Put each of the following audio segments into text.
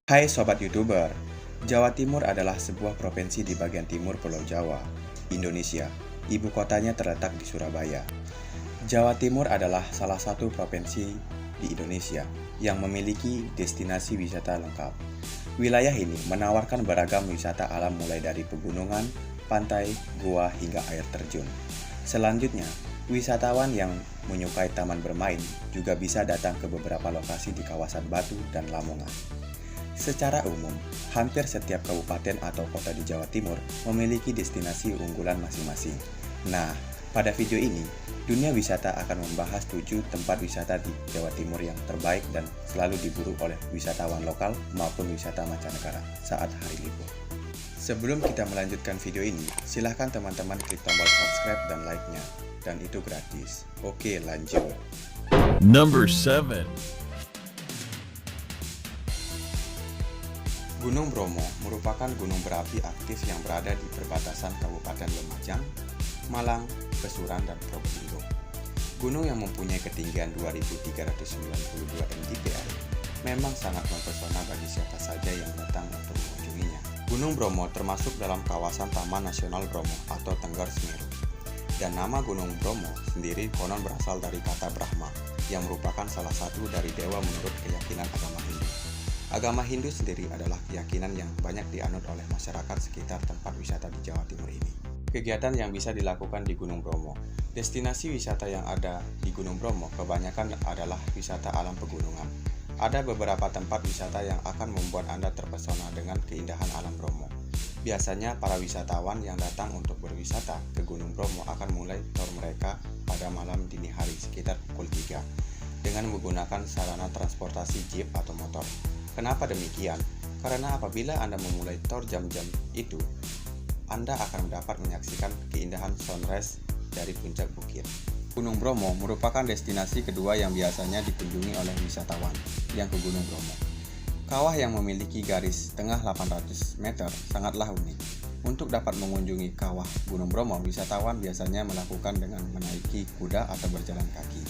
Hai Sobat YouTuber, Jawa Timur adalah sebuah provinsi di bagian timur Pulau Jawa, Indonesia. Ibu kotanya terletak di Surabaya. Jawa Timur adalah salah satu provinsi di Indonesia yang memiliki destinasi wisata lengkap. Wilayah ini menawarkan beragam wisata alam mulai dari pegunungan, pantai, gua, hingga air terjun. Selanjutnya, wisatawan yang menyukai taman bermain juga bisa datang ke beberapa lokasi di kawasan Batu dan Lamongan. Secara umum, hampir setiap kabupaten atau kota di Jawa Timur memiliki destinasi unggulan masing-masing. Nah, pada video ini, dunia wisata akan membahas 7 tempat wisata di Jawa Timur yang terbaik dan selalu diburu oleh wisatawan lokal maupun wisata mancanegara saat hari libur. Sebelum kita melanjutkan video ini, silahkan teman-teman klik tombol subscribe dan like-nya, dan itu gratis. Oke, lanjut. Number 7. Gunung Bromo merupakan gunung berapi aktif yang berada di perbatasan Kabupaten Lumajang, Malang, Pesuran, dan Probolinggo. Gunung yang mempunyai ketinggian 2.392 mdpl memang sangat mempesona bagi siapa saja yang datang untuk mengunjunginya. Gunung Bromo termasuk dalam kawasan Taman Nasional Bromo atau Tengger Semeru. Dan nama Gunung Bromo sendiri konon berasal dari kata Brahma, yang merupakan salah satu dari dewa menurut keyakinan agama Hindu. Agama Hindu sendiri adalah keyakinan yang banyak dianut oleh masyarakat sekitar tempat wisata di Jawa Timur ini. Kegiatan yang bisa dilakukan di Gunung Bromo. Destinasi wisata yang ada di Gunung Bromo kebanyakan adalah wisata alam pegunungan. Ada beberapa tempat wisata yang akan membuat Anda terpesona dengan keindahan alam Bromo. Biasanya para wisatawan yang datang untuk berwisata ke Gunung Bromo akan mulai tour mereka pada malam dini hari sekitar pukul 3 dengan menggunakan sarana transportasi jeep atau motor. Kenapa demikian? Karena apabila Anda memulai tour jam-jam itu, Anda akan dapat menyaksikan keindahan sunrise dari puncak bukit. Gunung Bromo merupakan destinasi kedua yang biasanya dikunjungi oleh wisatawan yang ke Gunung Bromo. Kawah yang memiliki garis tengah 800 meter sangatlah unik. Untuk dapat mengunjungi kawah Gunung Bromo, wisatawan biasanya melakukan dengan menaiki kuda atau berjalan kaki,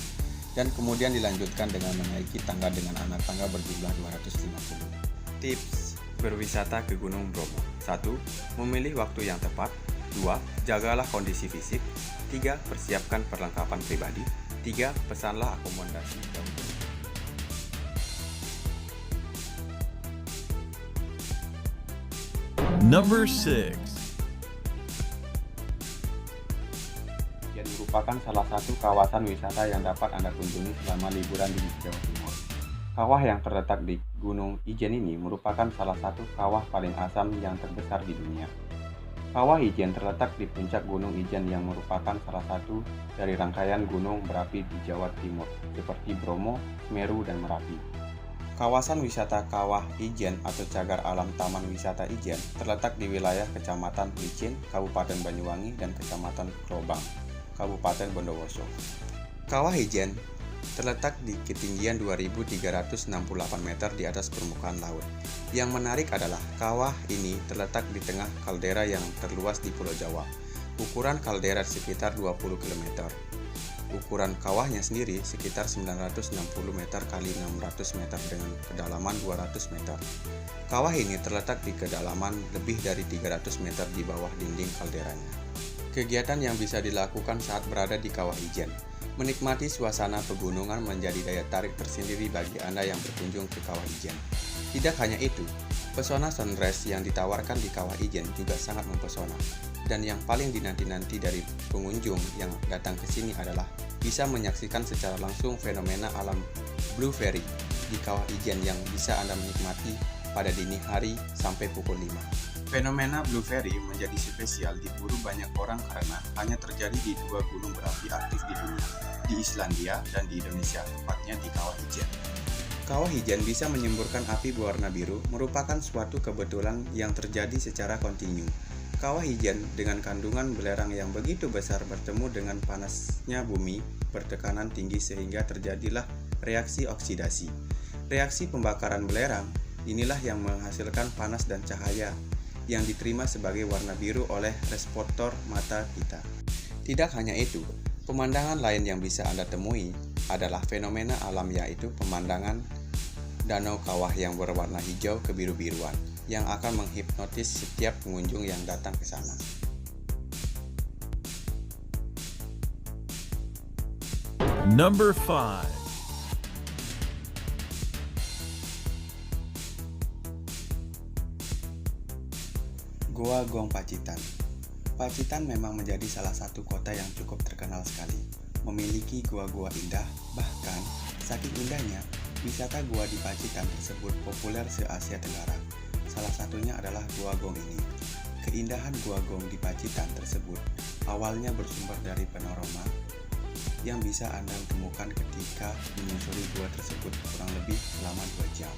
dan kemudian dilanjutkan dengan menaiki tangga dengan anak tangga berjumlah 250. Tips berwisata ke Gunung Bromo. 1. Memilih waktu yang tepat. 2. Jagalah kondisi fisik. 3. Persiapkan perlengkapan pribadi. 3. Pesanlah akomodasi dahulu. Number 6. Yang merupakan salah satu kawasan wisata yang dapat Anda kunjungi selama liburan di Jawa Timur. Kawah yang terletak di Gunung Ijen ini merupakan salah satu kawah paling asam yang terbesar di dunia. Kawah Ijen terletak di puncak Gunung Ijen yang merupakan salah satu dari rangkaian gunung berapi di Jawa Timur seperti Bromo, Semeru, dan Merapi. Kawasan wisata Kawah Ijen atau Cagar Alam Taman Wisata Ijen terletak di wilayah Kecamatan Licin, Kabupaten Banyuwangi, dan Kecamatan Klobang, Kabupaten Bondowoso. Kawah Ijen terletak di ketinggian 2.368 meter di atas permukaan laut. Yang menarik adalah kawah ini terletak di tengah kaldera yang terluas di Pulau Jawa. Ukuran kaldera sekitar 20 km. Ukuran kawahnya sendiri sekitar 960 meter kali 600 meter dengan kedalaman 200 meter. Kawah ini terletak di kedalaman lebih dari 300 meter di bawah dinding kalderanya. Kegiatan yang bisa dilakukan saat berada di Kawah Ijen. Menikmati suasana pegunungan menjadi daya tarik tersendiri bagi Anda yang berkunjung ke Kawah Ijen. Tidak hanya itu, pesona sunrise yang ditawarkan di Kawah Ijen juga sangat mempesona. Dan yang paling dinanti-nanti dari pengunjung yang datang ke sini adalah bisa menyaksikan secara langsung fenomena alam Blue Fairy di Kawah Ijen yang bisa Anda menikmati pada dini hari sampai pukul 5. Fenomena Blue Fairy menjadi spesial diburu banyak orang karena hanya terjadi di 2 gunung berapi aktif di dunia, di Islandia dan di Indonesia, tepatnya di Kawah Ijen. Kawah Ijen bisa menyemburkan api berwarna biru merupakan suatu kebetulan yang terjadi secara kontinu. Kawah Ijen dengan kandungan belerang yang begitu besar bertemu dengan panasnya bumi bertekanan tinggi sehingga terjadilah reaksi oksidasi. Reaksi pembakaran belerang inilah yang menghasilkan panas dan cahaya yang diterima sebagai warna biru oleh reseptor mata kita. Tidak hanya itu, pemandangan lain yang bisa Anda temui adalah fenomena alam yaitu pemandangan danau kawah yang berwarna hijau kebiru-biruan yang akan menghipnotis setiap pengunjung yang datang ke sana. Number 5. Gua Gong Pacitan. Pacitan memang menjadi salah satu kota yang cukup terkenal sekali. Memiliki gua-gua indah, bahkan saking indahnya, wisata gua di Pacitan tersebut populer se-Asia Tenggara. Salah satunya adalah Gua Gong ini. Keindahan Gua Gong di Pacitan tersebut awalnya bersumber dari panorama yang bisa Anda temukan ketika menyusuri gua tersebut kurang lebih selama 2 jam.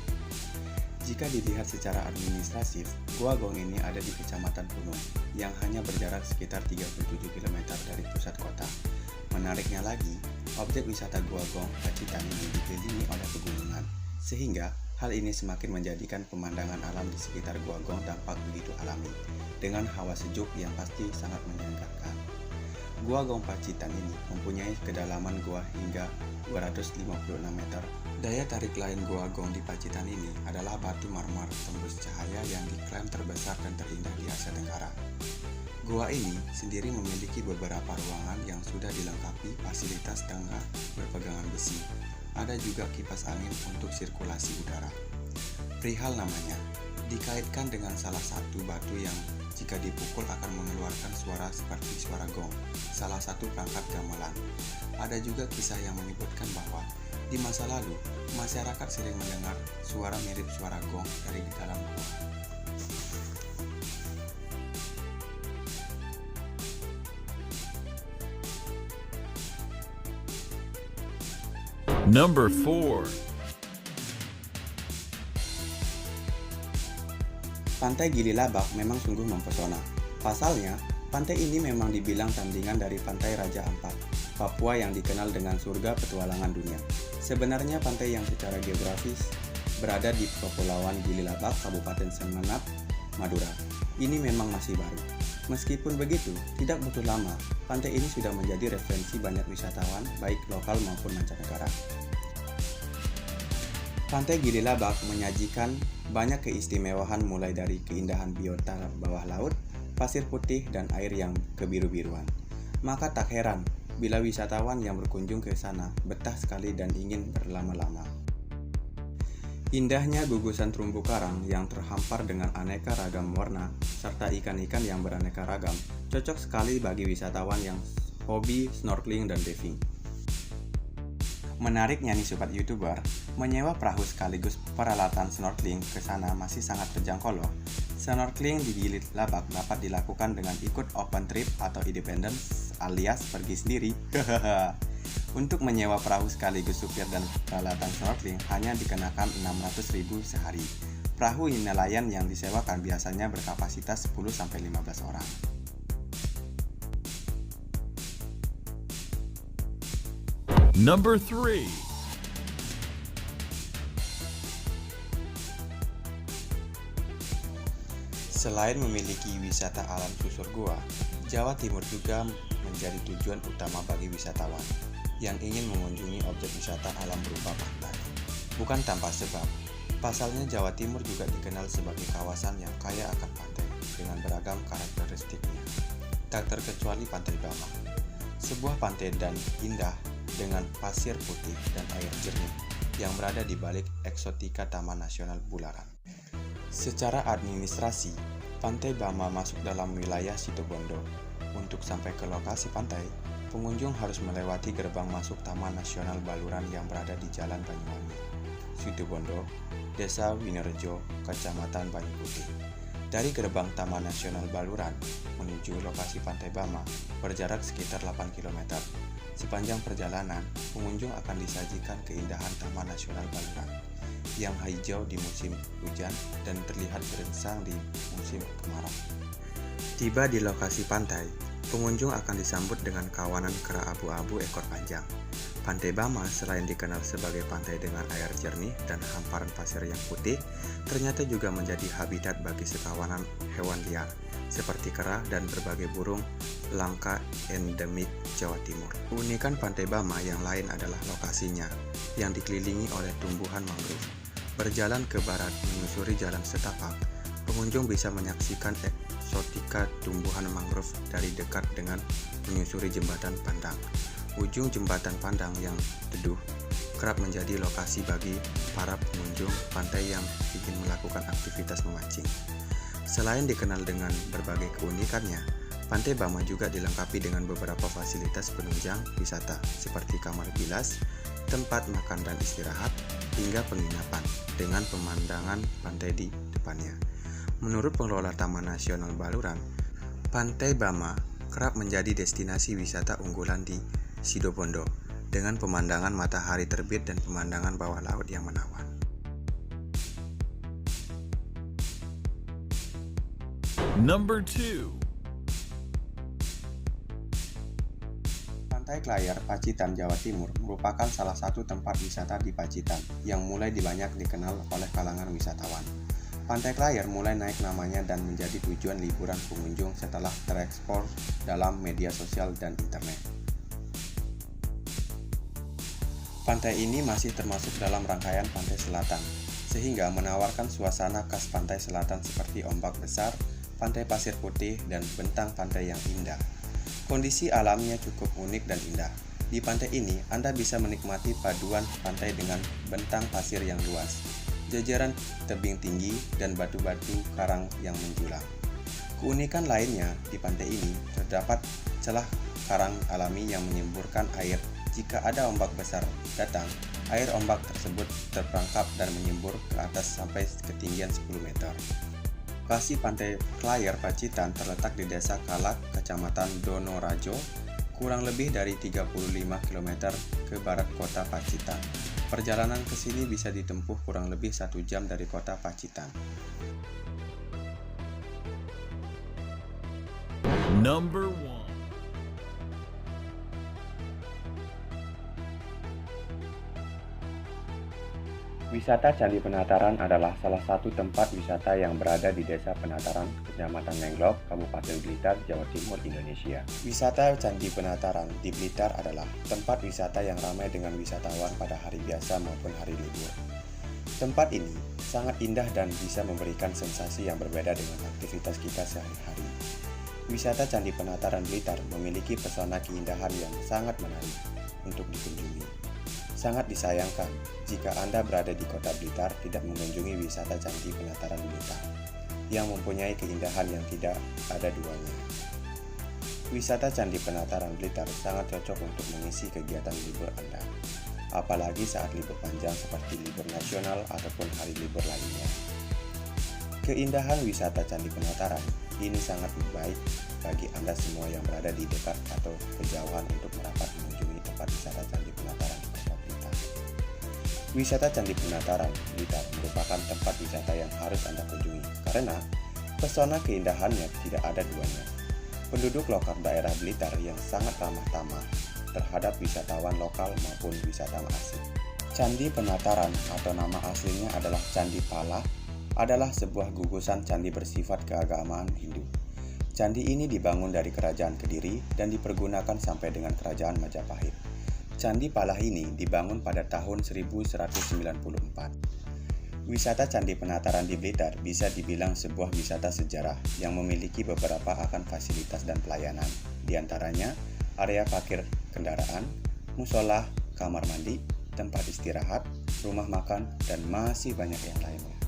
Jika dilihat secara administratif, Gua Gong ini ada di Kecamatan Punung yang hanya berjarak sekitar 37 km dari pusat kota. Menariknya lagi, objek wisata Gua Gong Pacitan ini dikelilingi oleh pegunungan, sehingga hal ini semakin menjadikan pemandangan alam di sekitar Gua Gong tampak begitu alami, dengan hawa sejuk yang pasti sangat menyenangkan. Gua Gong Pacitan ini mempunyai kedalaman gua hingga 256 meter. Daya tarik lain Gua Gong di Pacitan ini adalah batu marmer tembus cahaya yang diklaim terbesar dan terindah di Asia Tenggara. Gua ini sendiri memiliki beberapa ruangan yang sudah dilengkapi fasilitas tangga berpegangan besi. Ada juga kipas angin untuk sirkulasi udara. Perihal namanya, dikaitkan dengan salah satu batu yang jika dipukul akan mengeluarkan suara seperti suara gong, salah satu perangkat gamelan. Ada juga kisah yang menyebutkan bahwa di masa lalu, masyarakat sering mendengar suara mirip suara gong dari di dalam gua. Number 4. Pantai Gili Labak memang sungguh mempesona. Pasalnya, pantai ini memang dibilang tandingan dari Pantai Raja Ampat, Papua yang dikenal dengan surga petualangan dunia. Sebenarnya pantai yang secara geografis berada di Kepulauan Gili Labak, Kabupaten Semenap, Madura. Ini memang masih baru. Meskipun begitu, tidak butuh lama, pantai ini sudah menjadi referensi banyak wisatawan, baik lokal maupun mancanegara. Pantai Gili Labak menyajikan banyak keistimewaan mulai dari keindahan biota bawah laut, pasir putih, dan air yang kebiru-biruan. Maka tak heran bila wisatawan yang berkunjung ke sana betah sekali dan ingin berlama-lama. Indahnya gugusan terumbu karang yang terhampar dengan aneka ragam warna, serta ikan-ikan yang beraneka ragam, cocok sekali bagi wisatawan yang hobi snorkeling dan diving. Menariknya nih sobat YouTuber, menyewa perahu sekaligus peralatan snorkeling ke sana masih sangat terjangkau loh. Snorkeling di Gili Labak dapat dilakukan dengan ikut open trip atau independence alias pergi sendiri. Untuk menyewa perahu sekaligus supir dan peralatan snorkeling hanya dikenakan 600.000 sehari. Perahu nelayan yang disewakan biasanya berkapasitas 10-15 orang. Number 3. Selain memiliki wisata alam susur gua, Jawa Timur juga menjadi tujuan utama bagi wisatawan yang ingin mengunjungi objek wisata alam berupa pantai. Bukan tanpa sebab, pasalnya Jawa Timur juga dikenal sebagai kawasan yang kaya akan pantai dengan beragam karakteristiknya. Tak terkecuali Pantai Bama, sebuah pantai dan indah dengan pasir putih dan air jernih yang berada di balik eksotika Taman Nasional Bularang. Secara administrasi, Pantai Bama masuk dalam wilayah Situbondo. Untuk sampai ke lokasi pantai, pengunjung harus melewati gerbang masuk Taman Nasional Baluran yang berada di Jalan Banyuwangi, Situbondo, Desa Winerejo, Kecamatan Banyuputih. Dari gerbang Taman Nasional Baluran menuju lokasi Pantai Bama berjarak sekitar 8 km. Sepanjang perjalanan, pengunjung akan disajikan keindahan Taman Nasional Baluran yang hijau di musim hujan dan terlihat geringsang di musim kemarau. Tiba di lokasi pantai, pengunjung akan disambut dengan kawanan kera abu-abu ekor panjang. Pantai Bama selain dikenal sebagai pantai dengan air jernih dan hamparan pasir yang putih, ternyata juga menjadi habitat bagi sekawanan hewan liar seperti kera dan berbagai burung langka endemik Jawa Timur. Keunikan Pantai Bama yang lain adalah lokasinya yang dikelilingi oleh tumbuhan mangrove. Berjalan ke barat menyusuri jalan setapak, pengunjung bisa menyaksikan eksotika tumbuhan mangrove dari dekat dengan menyusuri jembatan pandang. Ujung jembatan pandang yang teduh kerap menjadi lokasi bagi para pengunjung pantai yang ingin melakukan aktivitas memancing. Selain dikenal dengan berbagai keunikannya, Pantai Bama juga dilengkapi dengan beberapa fasilitas penunjang wisata seperti kamar bilas, tempat makan dan istirahat, hingga penginapan dengan pemandangan pantai di depannya. Menurut pengelola Taman Nasional Baluran, Pantai Bama kerap menjadi destinasi wisata unggulan di Situbondo dengan pemandangan matahari terbit dan pemandangan bawah laut yang menawan. Number 2. Pantai Klayar, Pacitan, Jawa Timur merupakan salah satu tempat wisata di Pacitan yang mulai banyak dikenal oleh kalangan wisatawan. Pantai Klayar mulai naik namanya dan menjadi tujuan liburan pengunjung setelah terekspor dalam media sosial dan internet. Pantai ini masih termasuk dalam rangkaian pantai selatan, sehingga menawarkan suasana khas pantai selatan seperti ombak besar, pantai pasir putih, dan bentang pantai yang indah. Kondisi alamnya cukup unik dan indah. Di pantai ini, Anda bisa menikmati paduan pantai dengan bentang pasir yang luas, jajaran tebing tinggi, dan batu-batu karang yang menjulang. Keunikan lainnya di pantai ini terdapat celah karang alami yang menyemburkan air. Jika ada ombak besar datang, air ombak tersebut terperangkap dan menyembur ke atas sampai ketinggian 10 meter. Lokasi Pantai Klayar Pacitan terletak di Desa Kalak, Kecamatan Donorajo, kurang lebih dari 35 km ke barat kota Pacitan. Perjalanan ke sini bisa ditempuh kurang lebih 1 jam dari kota Pacitan. Number 1. Wisata Candi Penataran adalah salah satu tempat wisata yang berada di Desa Penataran, Kecamatan Menglok, Kabupaten Blitar, Jawa Timur, Indonesia. Wisata Candi Penataran di Blitar adalah tempat wisata yang ramai dengan wisatawan pada hari biasa maupun hari libur. Tempat ini sangat indah dan bisa memberikan sensasi yang berbeda dengan aktivitas kita sehari-hari. Wisata Candi Penataran Blitar memiliki pesona keindahan yang sangat menarik untuk dikunjungi. Sangat disayangkan jika Anda berada di kota Blitar tidak mengunjungi wisata Candi Penataran Blitar yang mempunyai keindahan yang tidak ada duanya. Wisata Candi Penataran Blitar sangat cocok untuk mengisi kegiatan libur Anda, apalagi saat libur panjang seperti libur nasional ataupun hari libur lainnya. Keindahan wisata Candi Penataran ini sangat baik bagi Anda semua yang berada di dekat atau kejauhan untuk merapat mengunjungi tempat wisata Candi Penataran di kota Blitar. Wisata Candi Penataran Blitar merupakan tempat wisata yang harus Anda kunjungi karena pesona keindahannya tidak ada duanya. Penduduk lokal daerah Blitar yang sangat ramah tamah terhadap wisatawan lokal maupun wisatawan asing. Candi Penataran atau nama aslinya adalah Candi Pala adalah sebuah gugusan candi bersifat keagamaan Hindu. Candi ini dibangun dari Kerajaan Kediri dan dipergunakan sampai dengan Kerajaan Majapahit. Candi Pala ini dibangun pada tahun 1194. Wisata Candi Penataran di Blitar bisa dibilang sebuah wisata sejarah yang memiliki beberapa akan fasilitas dan pelayanan, di antaranya area parkir kendaraan, musola, kamar mandi, tempat istirahat, rumah makan, dan masih banyak yang lainnya.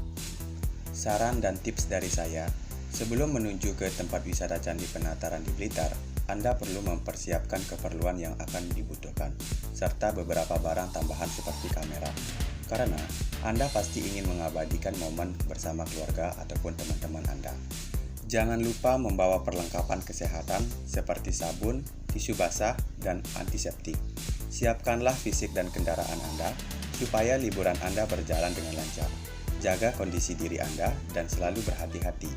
Saran dan tips dari saya, sebelum menuju ke tempat wisata Candi Penataran di Blitar, Anda perlu mempersiapkan keperluan yang akan dibutuhkan, serta beberapa barang tambahan seperti kamera, karena Anda pasti ingin mengabadikan momen bersama keluarga ataupun teman-teman Anda. Jangan lupa membawa perlengkapan kesehatan seperti sabun, tisu basah, dan antiseptik. Siapkanlah fisik dan kendaraan Anda supaya liburan Anda berjalan dengan lancar. Jaga kondisi diri Anda dan selalu berhati-hati.